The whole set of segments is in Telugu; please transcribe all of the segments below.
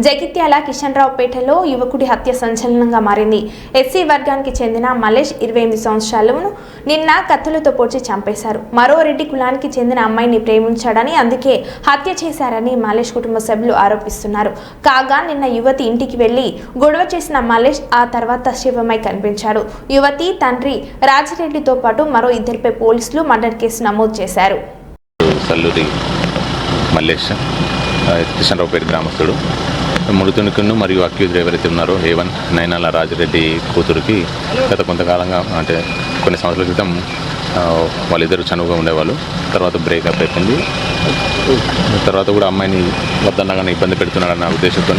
జగిత్యాల కిషన్రావుపేటలో యువకుడి హత్య సంచలనంగా మారింది. ఎస్సీ వర్గానికి చెందిన మలేష్ 28 సంవత్సరాలను నిన్న కత్తులతో పొడిచి చంపేశారు. మరో రెడ్డి కులానికి చెందిన అమ్మాయిని ప్రేమించాడని, అందుకే హత్య చేశారని మలేష్ కుటుంబ సభ్యులు ఆరోపిస్తున్నారు. కాగా నిన్న యువతి ఇంటికి వెళ్లి గొడవ చేసిన మలేష్ ఆ తర్వాత శివమై కనిపించాడు. యువతి తండ్రి రాజిరెడ్డితో పాటు మరో ఇద్దరిపై పోలీసులు మర్డర్ కేసు నమోదు చేశారు. మల్లేష్ కిషన్రావుపేట గ్రామస్తుడు. మృతునికును మరియు అక్యూజ్డ్ ఎవరైతే ఉన్నారో A1 నైనాల రాజిరెడ్డి కూతురికి గత కొంతకాలంగా అంటే కొన్ని సంవత్సరాల క్రితం వాళ్ళిద్దరు చనువుగా ఉండేవాళ్ళు. తర్వాత బ్రేకప్ అయిపోయింది. తర్వాత కూడా అమ్మాయిని వద్దన్నగానే ఇబ్బంది పెడుతున్నాడన్న ఉద్దేశంతో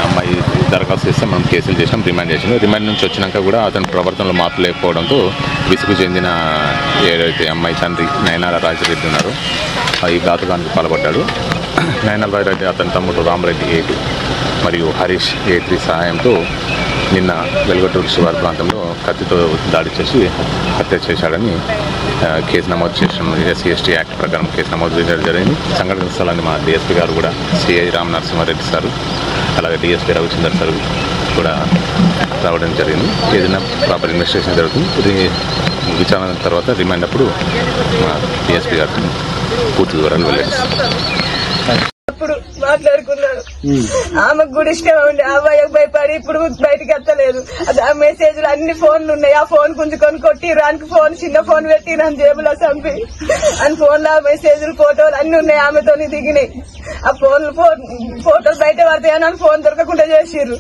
అమ్మాయి దరఖాస్తు చేస్తే మనం కేసులు చేసాం, రిమాండ్ చేసాం. రిమాండ్ నుంచి వచ్చినాక కూడా అతని ప్రవర్తనలో మార్పు లేకపోవడంతో విసుగు చెందిన ఏదైతే అమ్మాయి తండ్రి నైనాల రాజిరెడ్డి ఉన్నారో ఈ ఘాతుకానికి పాల్పడ్డాడు. నైనాల రాజిరెడ్డి అతని తమ్ముడు రామరెడ్డి A2 మరియు హరీష్ A3 సహాయంతో నిన్న వెలుగటూరు శివారు ప్రాంతంలో కత్తితో దాడి చేసి హత్య చేశాడని కేసు నమోదు చేసిన SC/ST యాక్ట్ ప్రకారం కేసు నమోదు చేయడం జరిగింది. సంఘటన స్థలాన్ని మా DSP గారు కూడా CI రామ్ నరసింహారెడ్డి సారు అలాగే DSP రవిచందర్ సార్ కూడా రావడం జరిగింది. ఏదైనా ప్రాపర్ ఇన్వెస్టిగేషన్ జరుగుతుంది. ఇది విచారణ తర్వాత రిమాండ్ అప్పుడు మా DSP గారు పూర్తి వివరాలు వెల్లడిస్తారు. అప్పుడు మాట్లాడుకున్నాడు. ఆమెకు కూడా ఇష్టం ఉండే అబ్బాయికి భయపడి ఇప్పుడు బయటకు ఎత్తలేదు. ఆ మెసేజ్లు అన్ని ఫోన్లు ఉన్నాయి. ఆ ఫోన్ గుంజుకొని కొట్టి రానికి ఫోన్ చిన్న ఫోన్ పెట్టి నన్ను జేబులో చంపి అని ఫోన్లో మెసేజ్లు ఫోటోలు అన్ని ఉన్నాయి. ఆమెతో దిగినాయి. ఆ ఫోటోలు బయట పడతాయని అని ఫోన్ దొరకకుండా చేసిర్రు.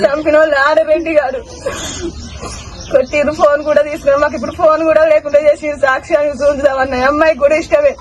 చంపిన వాళ్ళు ఆడరెడ్డి గారు కొట్టిరు. ఫోన్ కూడా తీసుకున్నారు. మాకు ఇప్పుడు ఫోన్ కూడా లేకుండా చేసి సాక్ష్యాన్ని చూద్దామన్నాయి. అమ్మాయికి కూడా ఇష్టమే.